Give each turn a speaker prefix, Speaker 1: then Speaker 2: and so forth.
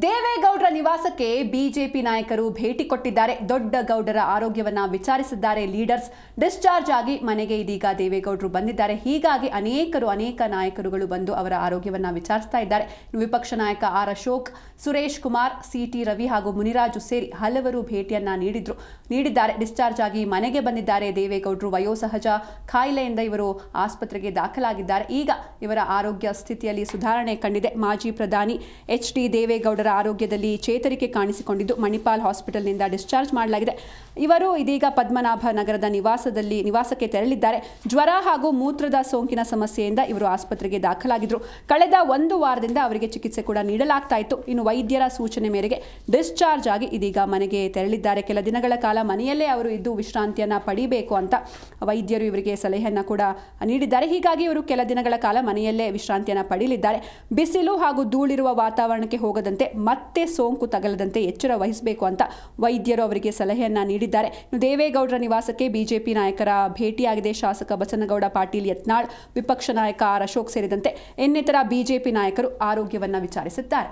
Speaker 1: ದೇವೇಗೌಡರ ನಿವಾಸಕ್ಕೆ ಬಿಜೆಪಿ ನಾಯಕರು ಭೇಟಿ ಕೊಟ್ಟಿದ್ದಾರೆ. ದೊಡ್ಡ ಗೌಡರ ಆರೋಗ್ಯವನ್ನ ವಿಚಾರಿಸಿದ್ದಾರೆ ಲೀಡರ್ಸ್. ಡಿಸ್ಚಾರ್ಜ್ ಆಗಿ ಮನೆಗೆ ಇದೀಗ ದೇವೇಗೌಡರು ಬಂದಿದ್ದಾರೆ. ಹೀಗಾಗಿ ಅನೇಕ ನಾಯಕರುಗಳು ಬಂದು ಅವರ ಆರೋಗ್ಯವನ್ನ ವಿಚಾರಿಸ್ತಾ ಇದ್ದಾರೆ. ವಿಪಕ್ಷ ನಾಯಕ ಆರ್ ಅಶೋಕ್, ಸುರೇಶ್ ಕುಮಾರ್, ಸಿಟಿ ರವಿ ಹಾಗೂ ಮುನಿರಾಜು ಸೇರಿ ಹಲವರು ಭೇಟಿಯನ್ನ ನೀಡಿದ್ದಾರೆ. ಡಿಸ್ಚಾರ್ಜ್ ಆಗಿ ಮನೆಗೆ ಬಂದಿದ್ದಾರೆ ದೇವೇಗೌಡರು. ವಯೋಸಹಜ ಕಾಯಿಲೆಯಿಂದ ಇವರು ಆಸ್ಪತ್ರೆಗೆ ದಾಖಲಾಗಿದ್ದಾರೆ. ಈಗ ಇವರ ಆರೋಗ್ಯ ಸ್ಥಿತಿಯಲ್ಲಿ ಸುಧಾರಣೆ ಕಂಡಿದೆ. ಮಾಜಿ ಪ್ರಧಾನಿ ಎಚ್.ಡಿ. ದೇವೇಗೌಡರ ಆರೋಗ್ಯದಲ್ಲಿ ಚೇತರಿಕೆ ಕಾಣಿಸಿಕೊಂಡಿದ್ದು ಮಣಿಪಾಲ್ ಹಾಸ್ಪಿಟಲ್ನಿಂದ ಡಿಸ್ಚಾರ್ಜ್ ಮಾಡಲಾಗಿದೆ. ಇವರು ಇದೀಗ ಪದ್ಮನಾಭ ನಗರದ ನಿವಾಸಕ್ಕೆ ತೆರಳಿದ್ದಾರೆ. ಜ್ವರ ಹಾಗೂ ಮೂತ್ರದ ಸೋಂಕಿನ ಸಮಸ್ಯೆಯಿಂದ ಇವರು ಆಸ್ಪತ್ರೆಗೆ ದಾಖಲಾಗಿದ್ದರು. ಕಳೆದ 1 ವಾರದಿಂದ ಅವರಿಗೆ ಚಿಕಿತ್ಸೆ ಕೂಡ ನೀಡಲಾಗ್ತಾ ಇತ್ತು. ಇನ್ನು ವೈದ್ಯರ ಸೂಚನೆ ಮೇರೆಗೆ ಡಿಸ್ಚಾರ್ಜ್ ಆಗಿ ಇದೀಗ ಮನೆಗೆ ತೆರಳಿದ್ದಾರೆ. ಕೆಲ ದಿನಗಳ ಕಾಲ ಮನೆಯಲ್ಲೇ ಅವರು ಇದ್ದು ವಿಶ್ರಾಂತಿಯನ್ನ ಪಡಿಬೇಕು ಅಂತ ವೈದ್ಯರು ಇವರಿಗೆ ಸಲಹೆಯನ್ನ ಕೂಡ ನೀಡಿದ್ದಾರೆ. ಹೀಗಾಗಿ ಇವರು ಕೆಲ ದಿನಗಳ ಕಾಲ ಮನೆಯಲ್ಲೇ ವಿಶ್ರಾಂತಿಯನ್ನ ಪಡೆಯಲಿದ್ದಾರೆ. ಬಿಸಿಲು ಹಾಗೂ ಧೂಳಿರುವ ವಾತಾವರಣಕ್ಕೆ ಹೋಗದಂತೆ ಮತ್ತೆ ಸೋಂಕು ತಗಲದಂತೆ ಎಚ್ಚರ ವಹಿಸಬೇಕು ಅಂತ ವೈದ್ಯರು ಅವರಿಗೆ ಸಲಹೆಯನ್ನ ನೀಡಿದ್ದಾರೆ. ದೇವೇಗೌಡರ ನಿವಾಸಕ್ಕೆ ಬಿಜೆಪಿ ನಾಯಕರ ಭೇಟಿಯಾಗಿದೆ. ಶಾಸಕ ಬಸನಗೌಡ ಪಾಟೀಲ್ ಯತ್ನಾಳ್, ವಿಪಕ್ಷ ನಾಯಕ ಆರ್ ಅಶೋಕ್ ಸೇರಿದಂತೆ ಇನ್ನಿತರ ಬಿಜೆಪಿ ನಾಯಕರು ಆರೋಗ್ಯವನ್ನ ವಿಚಾರಿಸಿದ್ದಾರೆ.